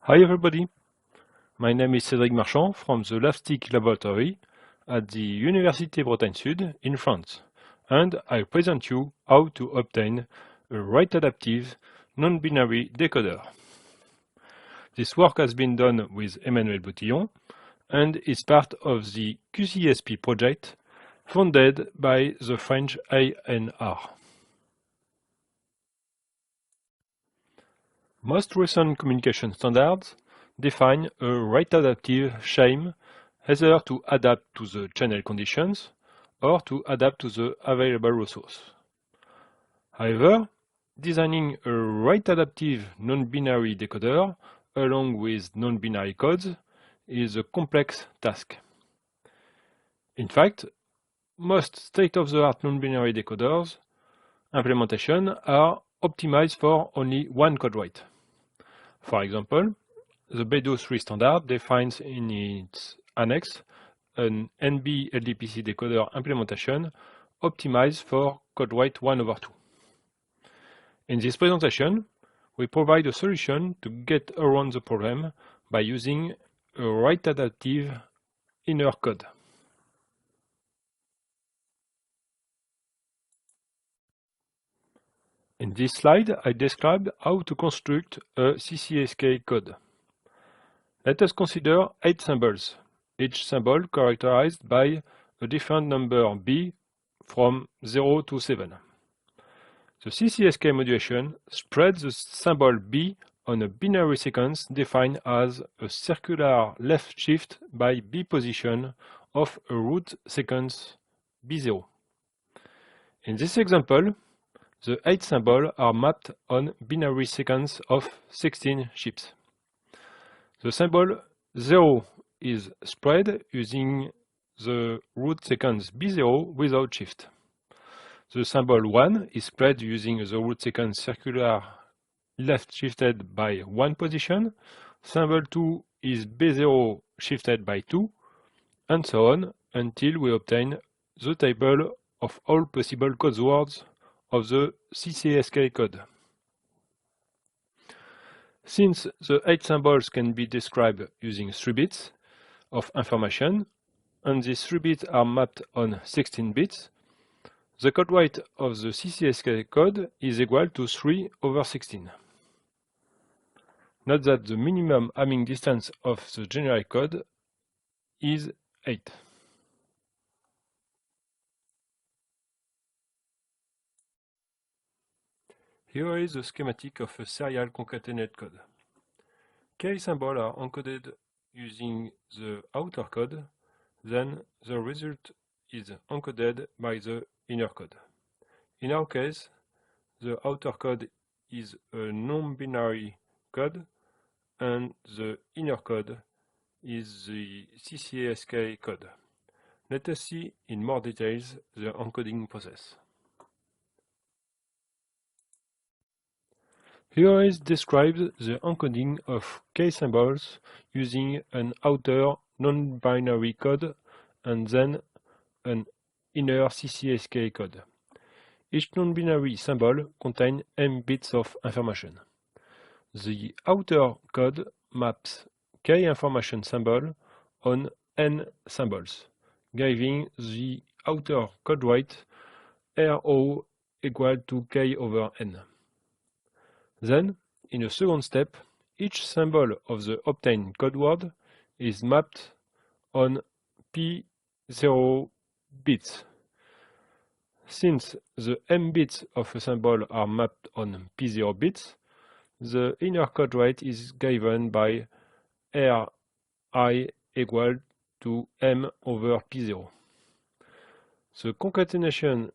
Hi everybody, my name is Cédric Marchand from the LabStick laboratory at the Université Bretagne Sud in France, and I present you how to obtain a rate-adaptive non-binary decoder. This work has been done with Emmanuel Boutillon and is part of the QCSP project funded by the French ANR. Most recent communication standards define a rate-adaptive shame either to adapt to the channel conditions or to adapt to the available resource. However, designing a rate-adaptive non-binary decoder along with non-binary codes is a complex task. In fact, most state-of-the-art non-binary decoders implementation are optimized for only one code rate. For example, the Beidou3 standard defines in its annex an NB LDPC decoder implementation optimized for code rate 1/2. In this presentation, we provide a solution to get around the problem by using a rate-adaptive inner code. In this slide, I described how to construct a CCSK code. Let us consider 8 symbols, each symbol characterized by a different number B from 0 to 7. The CCSK modulation spreads the symbol B on a binary sequence defined as a circular left shift by B position of a root sequence B0. In this example, the 8 symbols are mapped on binary sequence of 16 chips. The symbol 0 is spread using the root sequence B0 without shift. The symbol 1 is spread using the root sequence circular left shifted by 1 position. Symbol 2 is B0 shifted by 2, and so on until we obtain the table of all possible code words of the CCSK code. Since the 8 symbols can be described using 3 bits of information, and these 3 bits are mapped on 16 bits, the code rate of the CCSK code is equal to 3/16. Note that the minimum Hamming distance of the generic code is 8. Here is the schematic of a serial concatenated code. K symbols are encoded using the outer code, then the result is encoded by the inner code. In our case, the outer code is a non-binary code, and the inner code is the CCSK code. Let us see in more details the encoding process. Here is described the encoding of K symbols using an outer non-binary code and then an inner CCSK code. Each non-binary symbol contains m bits of information. The outer code maps K information symbol on n symbols, giving the outer code rate RO equal to K/n. Then, in a second step, each symbol of the obtained code word is mapped on P0 bits. Since the m bits of a symbol are mapped on P0 bits, the inner code rate is given by Ri equal to m/P0. The concatenation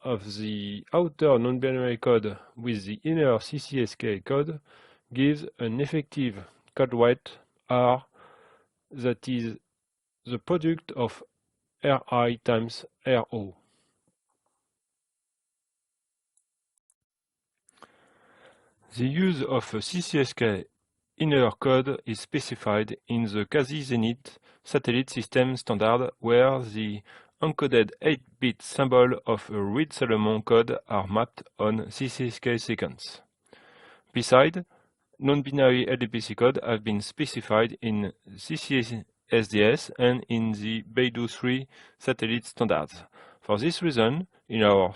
of the outer non-binary code with the inner CCSK code gives an effective code rate R that is the product of Ri times Ro. The use of a CCSK inner code is specified in the quasi-zenith satellite system standard, where the encoded 8-bit symbol of a Reed-Solomon code are mapped on CCSK sequence. Besides, non-binary LDPC code have been specified in CCSDS and in the Beidou 3 satellite standards. For this reason, in our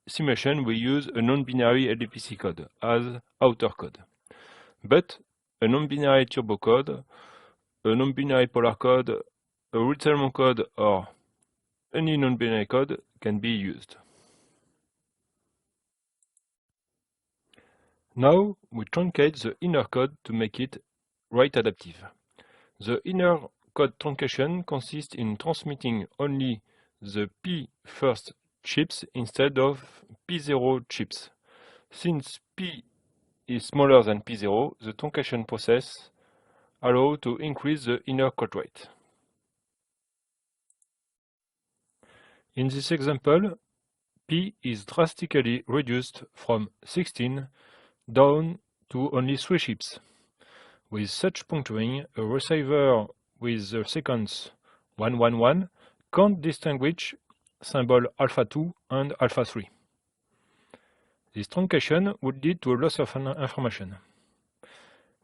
simulation we use a non-binary LDPC code as outer code. But a non-binary turbo code, a non-binary polar code, a Reed-Solomon code, or any non-binary code can be used. Now we truncate the inner code to make it write adaptive. The inner code truncation consists in transmitting only the P first chips instead of P0 chips. Since P is smaller than P0, the truncation process allows to increase the inner code rate. In this example, P is drastically reduced from 16 down to only 3 chips. With such puncturing, a receiver with the sequence 111 can't distinguish symbol alpha 2 and alpha 3. This truncation would lead to a loss of information.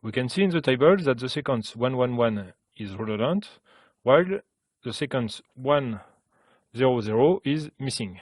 We can see in the table that the sequence 111 is redundant, while the sequence 100 is missing.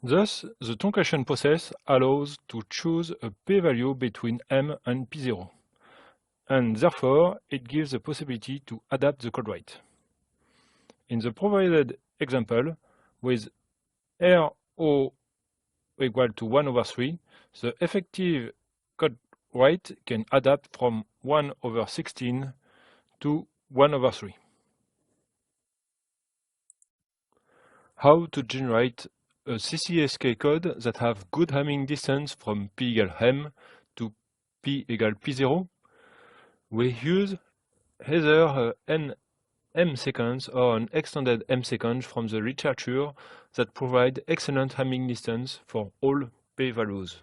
Thus, the truncation process allows to choose a p-value between m and p0, and therefore it gives the possibility to adapt the code rate. In the provided example, with RO equal to 1/3, the effective code rate can adapt from 1/16 to 1/3. How to generate a CCSK code that have good Hamming distance from p equal m to p equal p0? We use either an m sequence or an extended m sequence from the literature that provide excellent Hamming distance for all p values.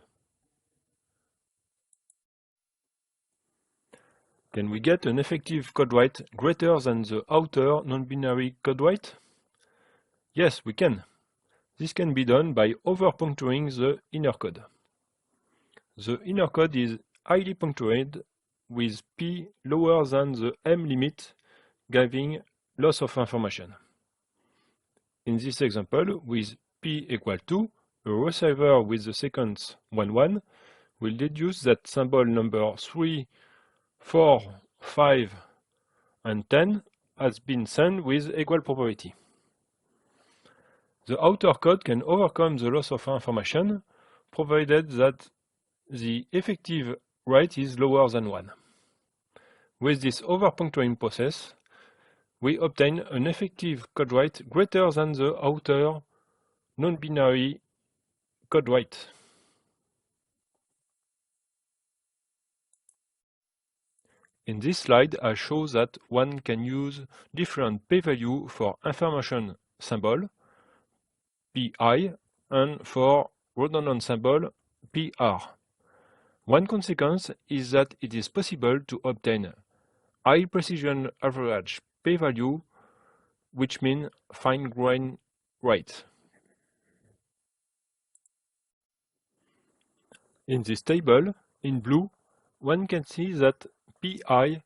Can we get an effective code rate greater than the outer non-binary code rate? Yes, we can. This can be done by over-puncturing the inner code. The inner code is highly punctured with p lower than the m limit, giving loss of information. In this example, with p equal 2, a receiver with the sequence 11 will deduce that symbol number 3, 4, 5, and 10 has been sent with equal probability. The outer code can overcome the loss of information, provided that the effective rate is lower than 1. With this over-puncturing process, we obtain an effective code rate greater than the outer non-binary code rate. In this slide, I show that one can use different p-value for information symbol, pi, and for redundant symbol, pr. One consequence is that it is possible to obtain high precision average p-value, which means fine grain rate. In this table, in blue, one can see that pi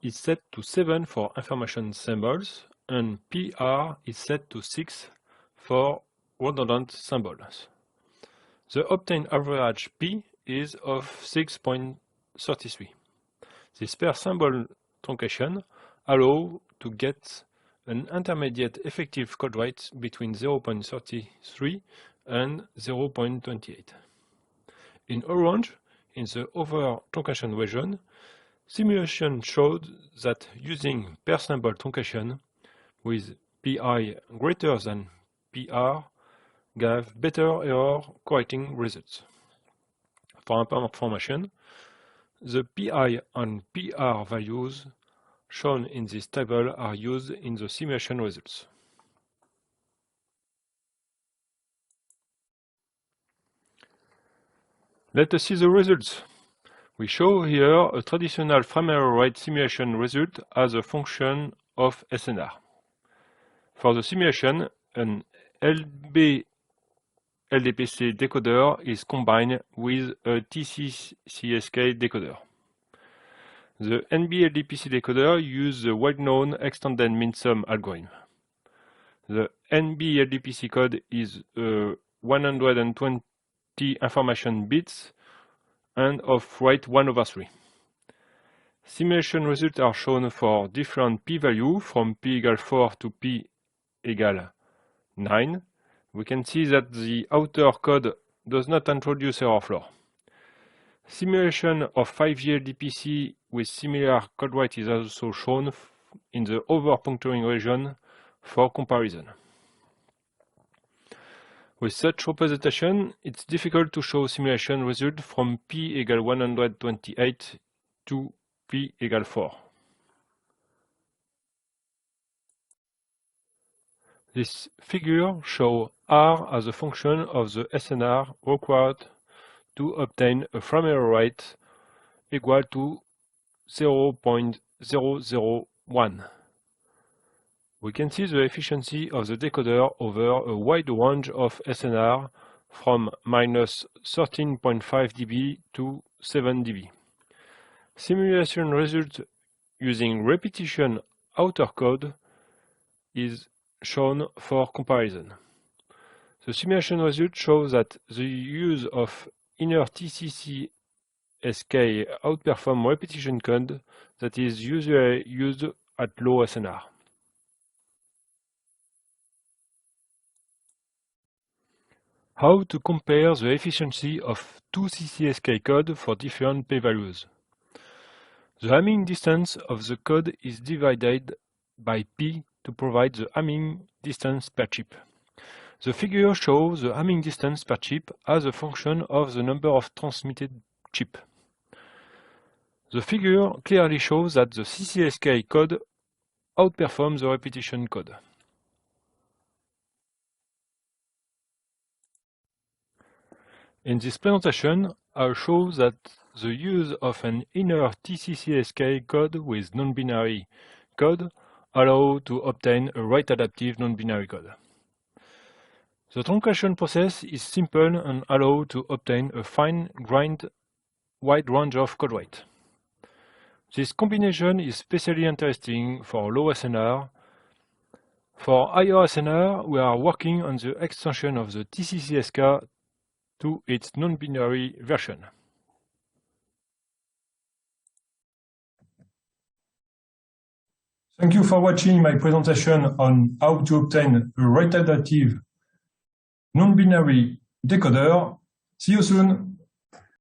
is set to 7 for information symbols and pr is set to 6 for redundant symbols. The obtained average p is of 6.33. This per symbol truncation allows to get an intermediate effective code rate between 0.33 and 0.28. In orange, in the other truncation region, simulation showed that using per symbol truncation with pi greater than pr gave better error correcting results. For information, the pi and pr values shown in this table are used in the simulation results. Let us see the results. We show here a traditional frame error rate simulation result as a function of SNR. For the simulation, an LB LDPC decoder is combined with a TCCSK decoder. The NB LDPC decoder uses the well-known extended min-sum algorithm. The NB LDPC code is 120 information bits and of rate 1/3. Simulation results are shown for different p-value from p = 4 to p = 9. We can see that the outer code does not introduce error floor. Simulation of 5G LDPC with similar code weight is also shown in the other puncturing region for comparison. With such representation, it's difficult to show simulation result from p = 128 to p = 4. This figure shows R as a function of the SNR required to obtain a frame error rate equal to 0.001. We can see the efficiency of the decoder over a wide range of SNR from -13.5 dB to 7 dB. Simulation result using repetition outer code is shown for comparison. The simulation result shows that the use of inner TCCSK outperforms repetition code that is usually used at low SNR. How to compare the efficiency of two CCSK code for different p-values. The Hamming distance of the code is divided by p to provide the Hamming distance per chip. The figure shows the Hamming distance per chip as a function of the number of transmitted chips. The figure clearly shows that the CCSK code outperforms the repetition code. In this presentation, I show that the use of an inner TCCSK code with non-binary code allows to obtain a rate-adaptive non-binary code. The truncation process is simple and allows to obtain a fine-grained wide range of code weight. This combination is especially interesting for low SNR. For higher SNR, we are working on the extension of the TCCSK to its non-binary version. Thank you for watching my presentation on how to obtain a rate-adaptive non-binary decoder. See you soon!